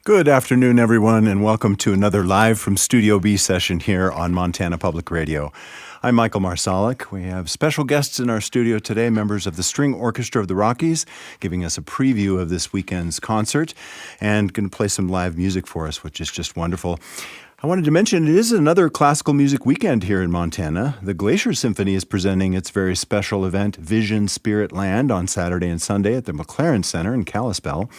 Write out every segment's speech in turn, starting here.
Good afternoon, everyone, and welcome to another Live from Studio B session here on Montana Public Radio. I'm Michael Marsalik. We have special guests in our studio today, members of the String Orchestra of the Rockies, giving us a preview of this weekend's concert and going to play some live music for us, which is just wonderful. I wanted to mention it is another classical music weekend here in Montana. The Glacier Symphony is presenting its very special event, Vision Spirit Land, on Saturday and Sunday at the McLaren Center in Kalispell,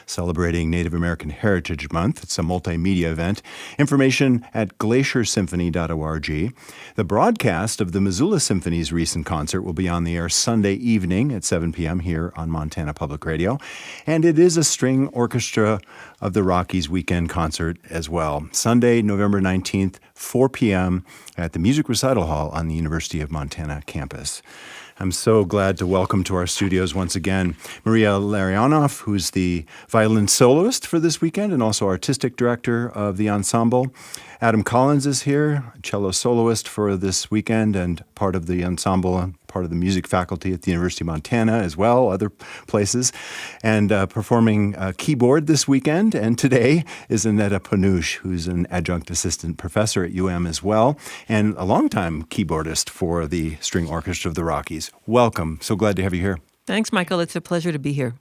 celebrating Native American Heritage Month. It's a multimedia event. Information at glaciersymphony.org. The broadcast of the Missoula Symphony's recent concert will be on the air Sunday evening at 7 p.m. here on Montana Public Radio. And it is a String Orchestra of the Rockies weekend concert as well. Sunday, November 19th, 4 p.m. at the Music Recital Hall on the University of Montana campus. I'm so glad to welcome to our studios once again Maria Larionoff, who's the violin soloist for this weekend and also artistic director of the ensemble. Adam Collins is here, cello soloist for this weekend and part of the ensemble and part of the music faculty at the University of Montana as well, other places, and performing keyboard this weekend. And today is Anneta Panusz, who's an adjunct assistant professor at UM as well, and a longtime keyboardist for the String Orchestra of the Rockies. Welcome. So glad to have you here. Thanks, Michael. It's a pleasure to be here.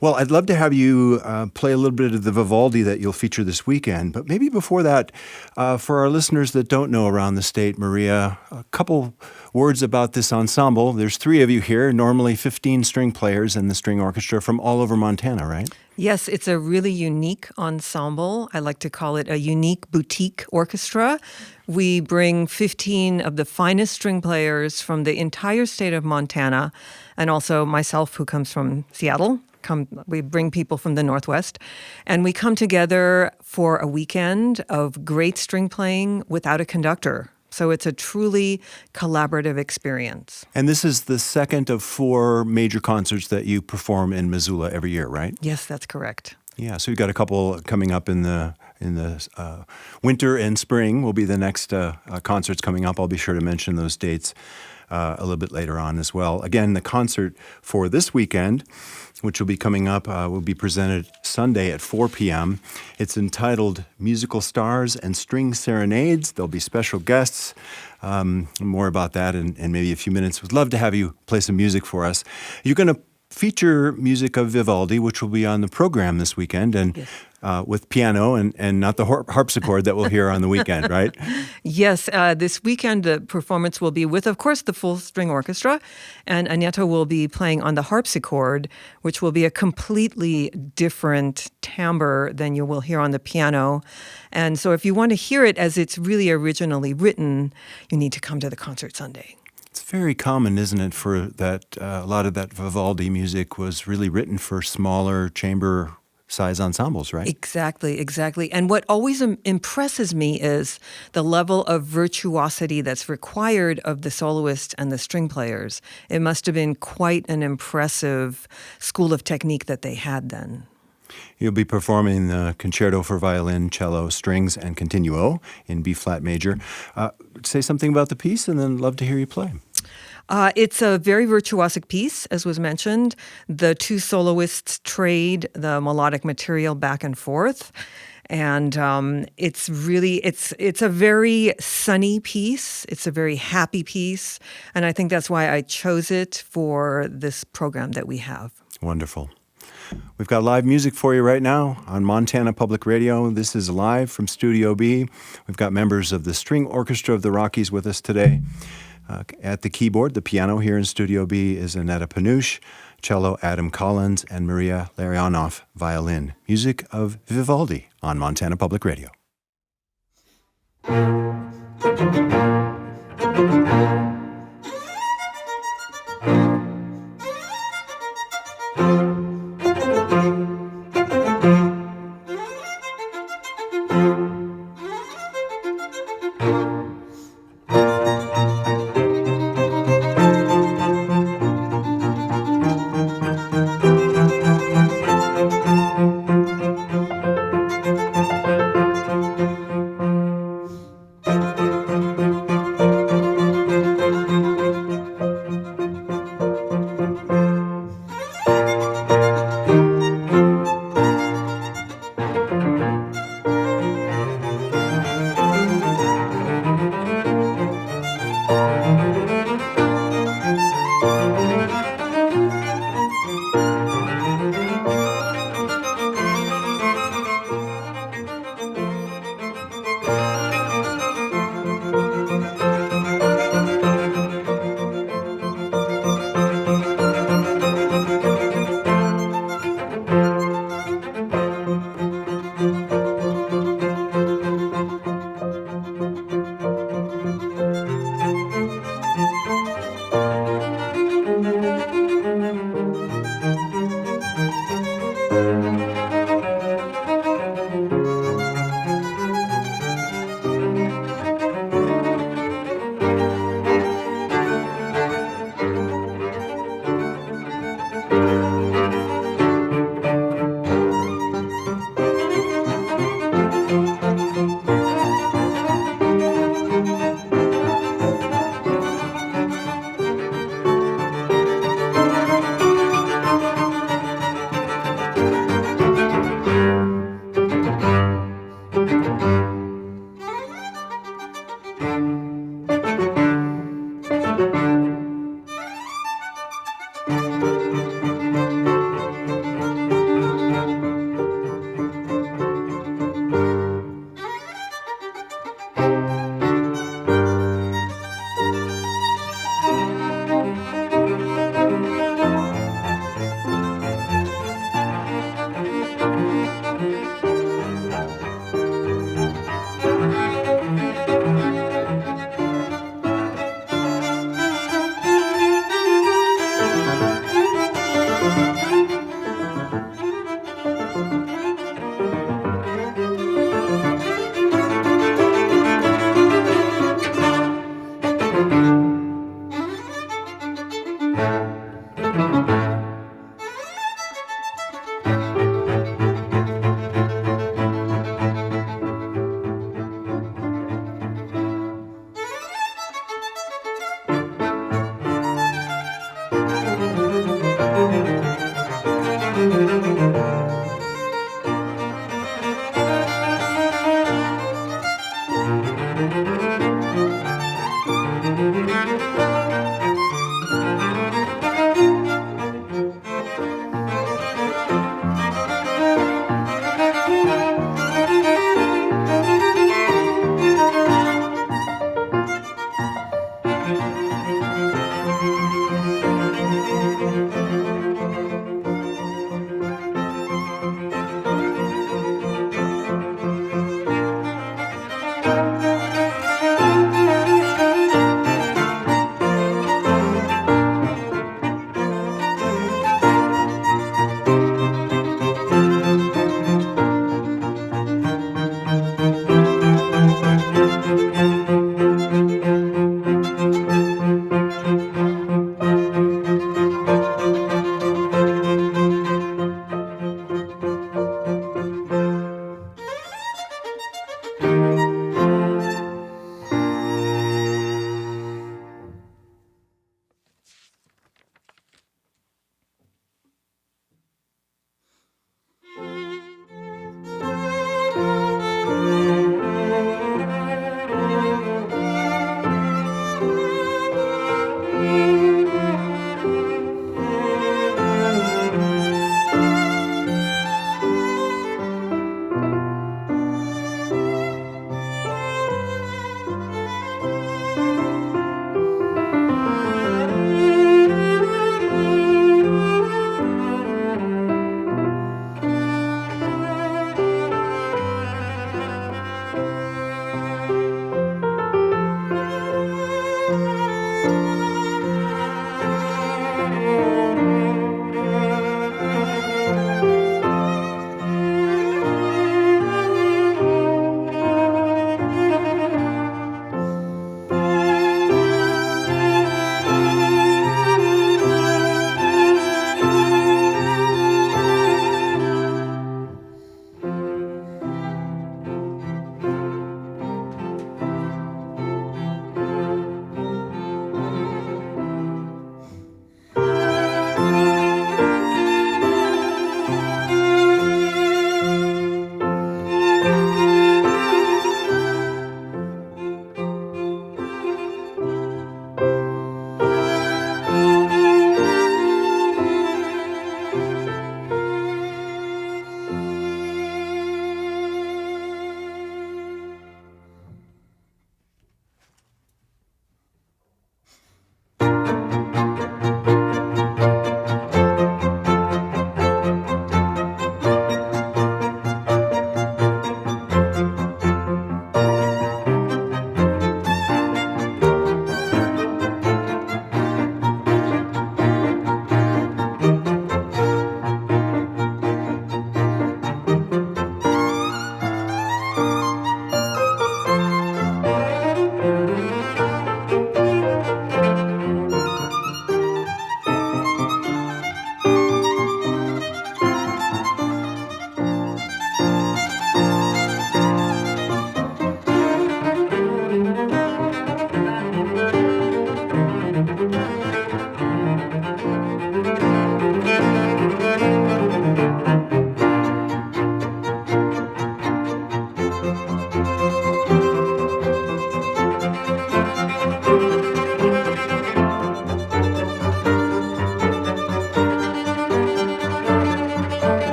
Well, I'd love to have you play a little bit of the Vivaldi that you'll feature this weekend. But maybe before that, for our listeners that don't know around the state, Maria, a couple words about this ensemble. There's 3 of you here, normally 15 string players in the string orchestra from all over Montana, right? Yes, it's a really unique ensemble. I like to call it a unique boutique orchestra. We bring 15 of the finest string players from the entire state of Montana, and also myself, who comes from Seattle. We bring people from the Northwest, and we come together for a weekend of great string playing without a conductor. So it's a truly collaborative experience. And this is the second of 4 major concerts that you perform in Missoula every year, right? Yes, that's correct. Yeah, so you've got a couple coming up in the winter and spring will be the next concerts coming up. I'll be sure to mention those dates a little bit later on as well. Again, the concert for this weekend, which will be coming up, will be presented Sunday at 4 p.m. It's entitled Musical Stars and String Serenades. There'll be special guests. More about that in maybe a few minutes. Would love to have you play some music for us. You're going to feature music of Vivaldi, which will be on the program this weekend, and yes. With piano and not the harpsichord that we'll hear on the weekend, right? Yes, this weekend the performance will be with, of course, the full string orchestra, and Anneta will be playing on the harpsichord, which will be a completely different timbre than you will hear on the piano. And so if you want to hear it as it's really originally written, you need to come to the concert Sunday. It's very common, isn't it, for that a lot of that Vivaldi music was really written for smaller chamber size ensembles, right? Exactly. And what always impresses me is the level of virtuosity that's required of the soloist and the string players. It must have been quite an impressive school of technique that they had then. You'll be performing the Concerto for Violin, Cello, Strings, and Continuo in B-flat major. Say something about the piece, and then love to hear you play. It's a very virtuosic piece, as was mentioned. The 2 soloists trade the melodic material back and forth. And it's a very sunny piece. It's a very happy piece. And I think that's why I chose it for this program that we have. Wonderful. We've got live music for you right now on Montana Public Radio. This is live from Studio B. We've got members of the String Orchestra of the Rockies with us today. At the keyboard, the piano here in Studio B is Anneta Panusz, cello Adam Collins, and Maria Larionoff, violin. Music of Vivaldi on Montana Public Radio.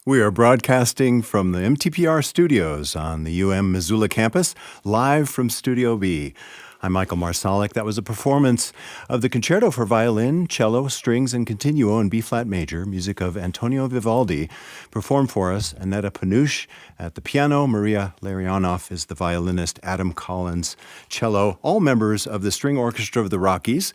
We are broadcasting from the MTPR studios on the Missoula campus, live from Studio B. I'm Michael Marsalic. That was a performance of the Concerto for Violin, Cello, Strings, and Continuo in B-flat major, music of Antonio Vivaldi, performed for us. Anneta Panusz at the piano, Maria Larionoff is the violinist, Adam Collins, cello, all members of the String Orchestra of the Rockies.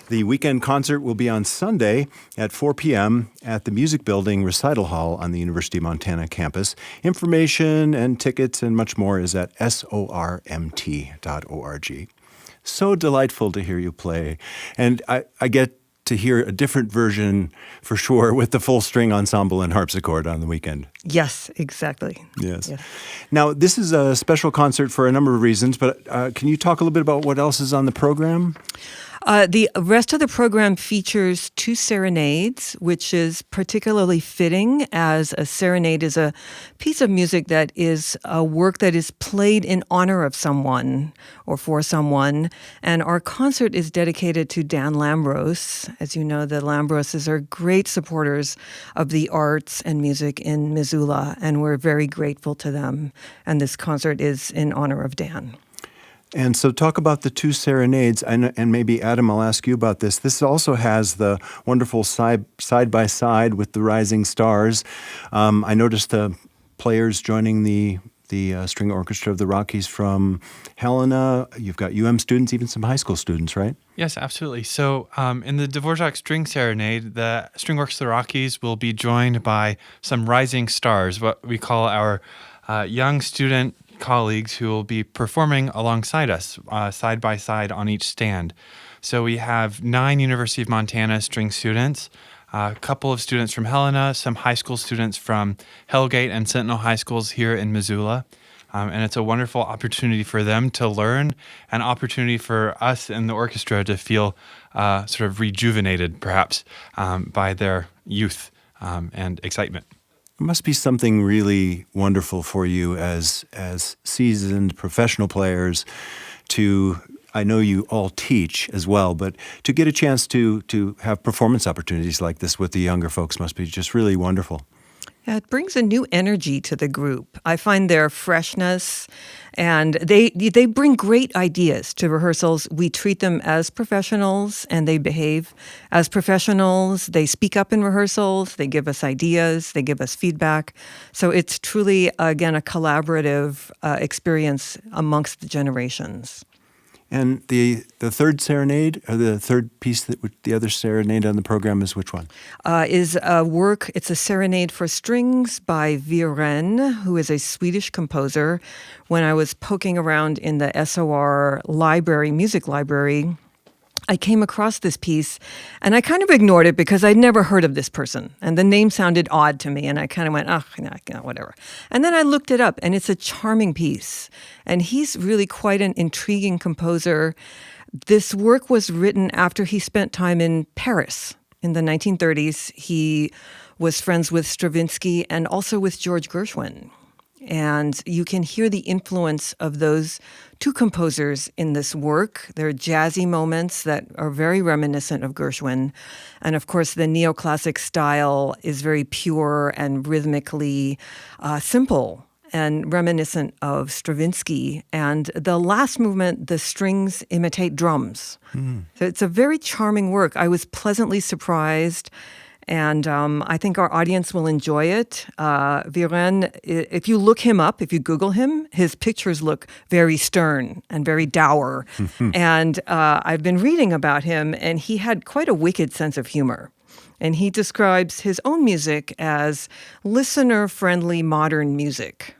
The weekend concert will be on Sunday at 4 p.m. at the Music Building Recital Hall on the University of Montana campus. Information and tickets and much more is at sormt.org. So delightful to hear you play. And I get to hear a different version for sure with the full string ensemble and harpsichord on the weekend. Yes, exactly. Yes. Now, this is a special concert for a number of reasons, but can you talk a little bit about what else is on the program? The rest of the program features 2 serenades, which is particularly fitting, as a serenade is a piece of music that is a work that is played in honor of someone or for someone. And our concert is dedicated to Dan Lambros. As you know, the Lambroses are great supporters of the arts and music in Missoula, and we're very grateful to them. And this concert is in honor of Dan. And so talk about the 2 serenades, and maybe, Adam, I'll ask you about this. This also has the wonderful side-by-side with the rising stars. I noticed the players joining the String Orchestra of the Rockies from Helena. You've got students, even some high school students, right? Yes, absolutely. So in the Dvorak String Serenade, the String Orchestra of the Rockies will be joined by some rising stars, what we call our young student colleagues who will be performing alongside us, side by side on each stand. So we have 9 University of Montana string students, a couple of students from Helena, some high school students from Hellgate and Sentinel High Schools here in Missoula. And it's a wonderful opportunity for them to learn, an opportunity for us in the orchestra to feel sort of rejuvenated, perhaps, by their youth and excitement. It must be something really wonderful for you as seasoned professional players to, I know you all teach as well, but to get a chance to have performance opportunities like this with the younger folks must be just really wonderful. Yeah, it brings a new energy to the group. I find their freshness, and they bring great ideas to rehearsals. We treat them as professionals, and they behave as professionals. They speak up in rehearsals. They give us ideas. They give us feedback. So it's truly, again, a collaborative experience amongst the generations. And the third serenade, or the third piece, the other serenade on the program is which one? Is a work, it's a serenade for strings by Violin, who is a Swedish composer. When I was poking around in the SOR library, music library, I came across this piece, and I kind of ignored it because I'd never heard of this person. And the name sounded odd to me, and I kind of went, whatever. And then I looked it up, and it's a charming piece. And he's really quite an intriguing composer. This work was written after he spent time in Paris in the 1930s. He was friends with Stravinsky and also with George Gershwin. And you can hear the influence of those 2 composers in this work. There are jazzy moments that are very reminiscent of Gershwin. And of course, the neoclassic style is very pure and rhythmically simple and reminiscent of Stravinsky. And the last movement, the strings imitate drums. So it's a very charming work. I was pleasantly surprised. And I think our audience will enjoy it. Violin, if you look him up, if you Google him, his pictures look very stern and very dour. And I've been reading about him, and he had quite a wicked sense of humor. And he describes his own music as listener-friendly modern music.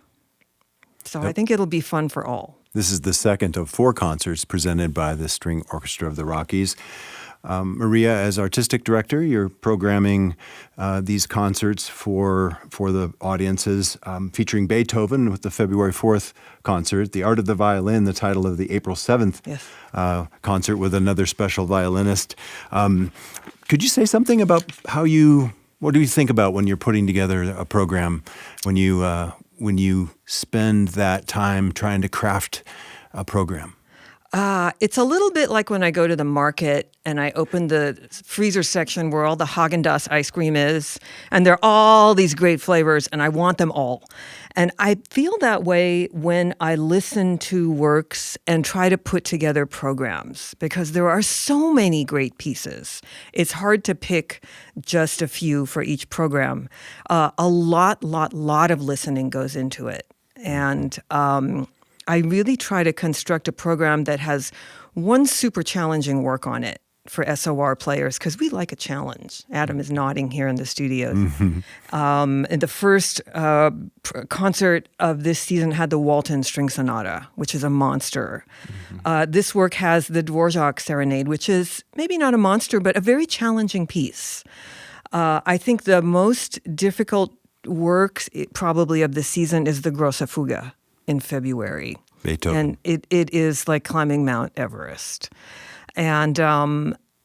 So I think it'll be fun for all. This is the second of 4 concerts presented by the String Orchestra of the Rockies. Maria, as artistic director, you're programming these concerts for the audiences, featuring Beethoven with the February 4th concert, The Art of the Violin, the title of the April 7th concert with another special violinist. Could you say something about what do you think about when you're putting together a program, when you spend that time trying to craft a program? It's a little bit like when I go to the market and I open the freezer section where all the Haagen-Dazs ice cream is, and there are all these great flavors, and I want them all. And I feel that way when I listen to works and try to put together programs, because there are so many great pieces. It's hard to pick just a few for each program. A lot of listening goes into it. And I really try to construct a program that has one super challenging work on it for SOR players, because we like a challenge. Adam is nodding here in the studio. And the first concert of this season had the Walton String Sonata, which is a monster. This work has the Dvorak Serenade, which is maybe not a monster, but a very challenging piece. I think the most difficult work probably of the season is the Grosse Fuge in February. Beethoven. And it is like climbing Mount Everest. And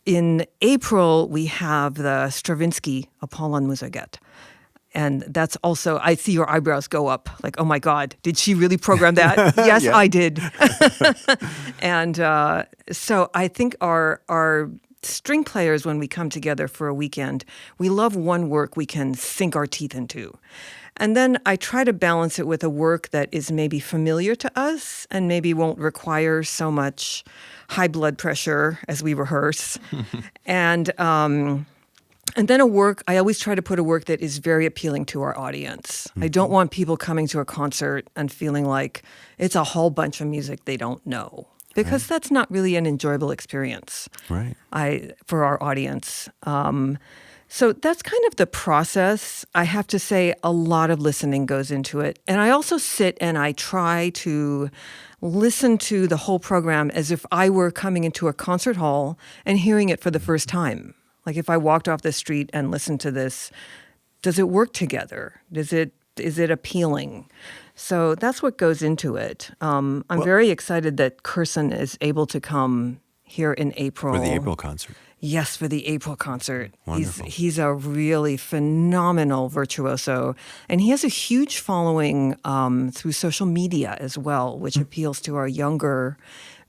in April, we have the Stravinsky Apollon Musaget. And that's also, I see your eyebrows go up, like, oh my God, did she really program that? Yes, Yeah. I did. And so I think our string players, when we come together for a weekend, we love one work we can sink our teeth into. And then I try to balance it with a work that is maybe familiar to us and maybe won't require so much high blood pressure as we rehearse. And then a work, I always try to put a work that is very appealing to our audience. I don't want people coming to a concert and feeling like it's a whole bunch of music they don't know, because that's not really an enjoyable experience for our audience. So that's kind of the process. I have to say a lot of listening goes into it. And I also sit and I try to listen to the whole program as if I were coming into a concert hall and hearing it for the first time. Like if I walked off the street and listened to this, does it work together? Is it appealing? So that's what goes into it. I'm very excited that Kirsten is able to come here in April. For the April concert. Yes, for the April concert. Wonderful. He's a really phenomenal virtuoso, and he has a huge following through social media as well, which appeals to our younger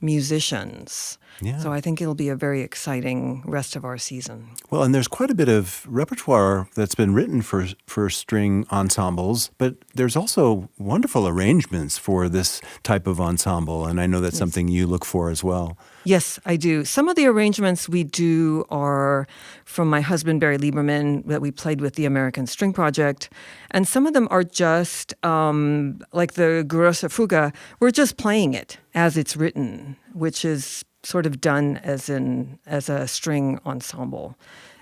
musicians. Yeah. So I think it'll be a very exciting rest of our season. Well, and there's quite a bit of repertoire that's been written for string ensembles, but there's also wonderful arrangements for this type of ensemble, and I know that's something you look for as well. Yes, I do. Some of the arrangements we do are from my husband, Barry Lieberman, that we played with the American String Project. And some of them are just, like the Grosse Fuge, we're just playing it as it's written, which is sort of done as a string ensemble.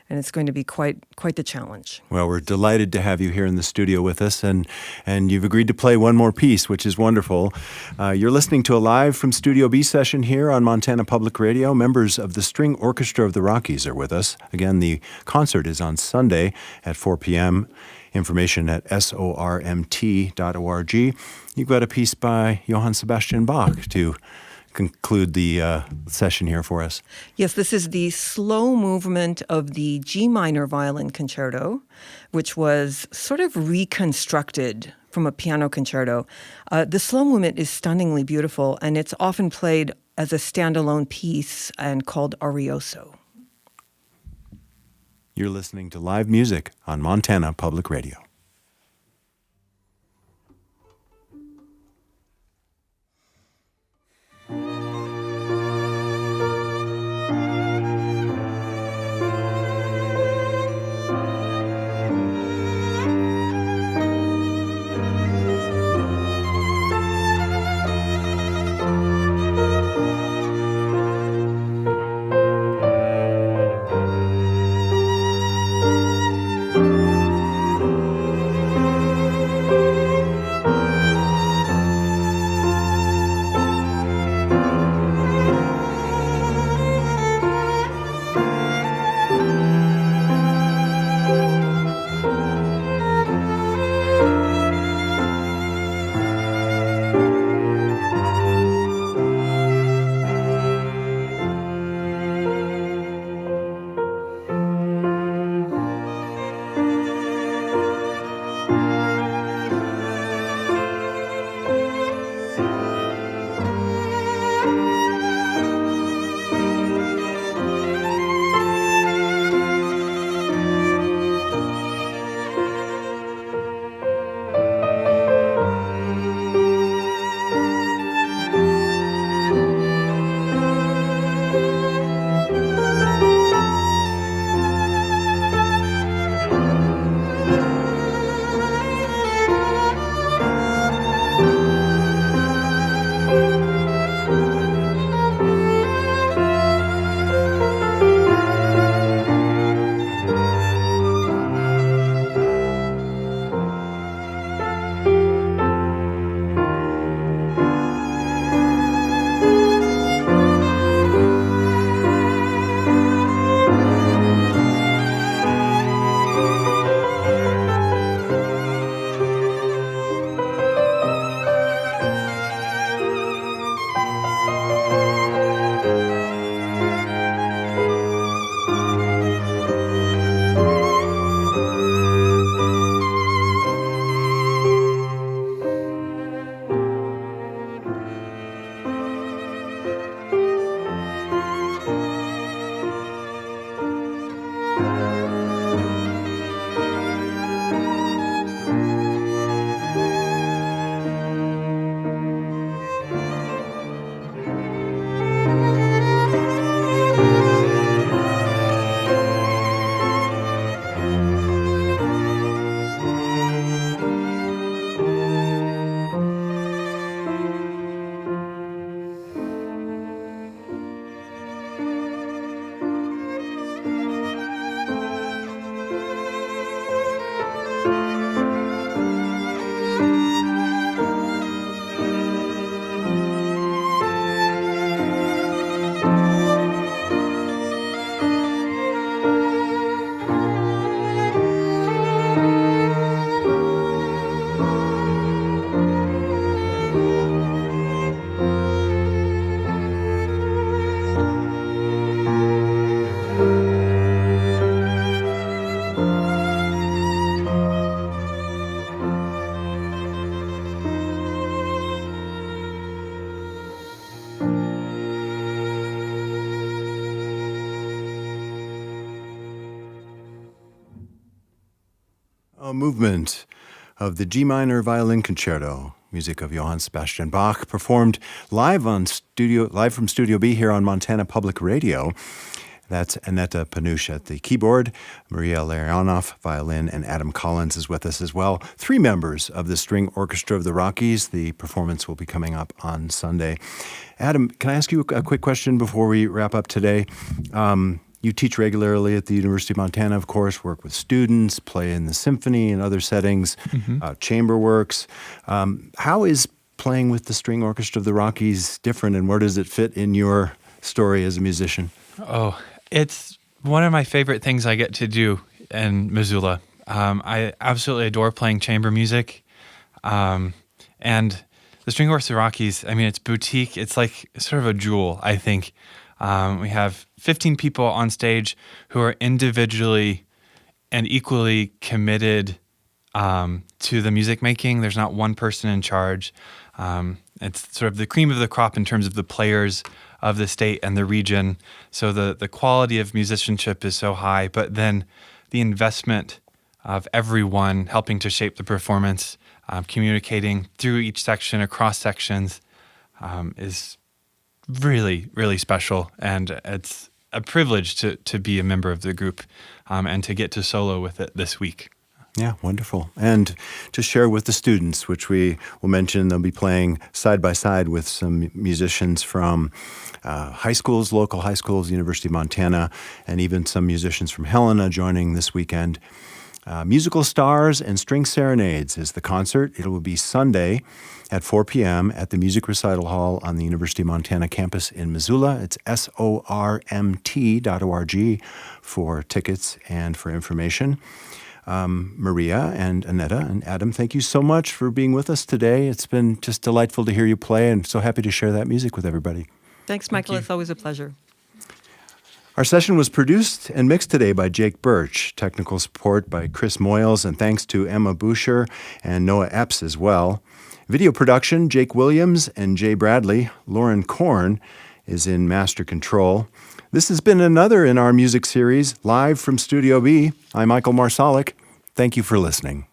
And it's going to be quite the challenge. Well, we're delighted to have you here in the studio with us, and you've agreed to play one more piece, which is wonderful. You're listening to a live from Studio B session here on Montana Public Radio. Members of the String Orchestra of the Rockies are with us. Again, the concert is on Sunday at 4 p.m. Information at sormt.org. You've got a piece by Johan Sebastian Bach to conclude the session here for us. Yes, this is the slow movement of the G minor violin concerto, which was sort of reconstructed from a piano concerto. The slow movement is stunningly beautiful, and it's often played as a standalone piece and called arioso. You're listening to live music on Montana Public Radio. movement of the G minor violin concerto, music of Johann Sebastian Bach, performed live from Studio B here on Montana Public Radio. That's Anneta Panusz at the keyboard, Maria Larionoff, violin, and Adam Collins is with us as well. 3 members of the String Orchestra of the Rockies. The performance will be coming up on Sunday. Adam, can I ask you a quick question before we wrap up today? You teach regularly at the University of Montana, of course, work with students, play in the symphony and other settings, chamber works. How is playing with the String Orchestra of the Rockies different, and where does it fit in your story as a musician? Oh, it's one of my favorite things I get to do in Missoula. I absolutely adore playing chamber music. And the String Orchestra of the Rockies, I mean, it's boutique. It's like sort of a jewel, I think. We have 15 people on stage who are individually and equally committed to the music making. There's not one person in charge. It's sort of the cream of the crop in terms of the players of the state and the region. So the quality of musicianship is so high, but then the investment of everyone helping to shape the performance, communicating through each section, across sections, is really, really special. And it's a privilege to be a member of the group and to get to solo with it this week. Yeah, wonderful. And to share with the students, which we will mention, they'll be playing side by side with some musicians from high schools, local high schools, University of Montana, and even some musicians from Helena joining this weekend. Musical Stars and String Serenades is the concert. It will be Sunday at 4 p.m. at the Music Recital Hall on the University of Montana campus in Missoula. It's sormt.org for tickets and for information. Maria and Anneta and Adam, thank you so much for being with us today. It's been just delightful to hear you play, and so happy to share that music with everybody. Thanks, Michael. It's always a pleasure. Our session was produced and mixed today by Jake Birch, technical support by Chris Moyles, and thanks to Emma Boucher and Noah Epps as well. Video production, Jake Williams and Jay Bradley. Lauren Korn is in master control. This has been another in our music series, live from Studio B. I'm Michael Marsalic. Thank you for listening.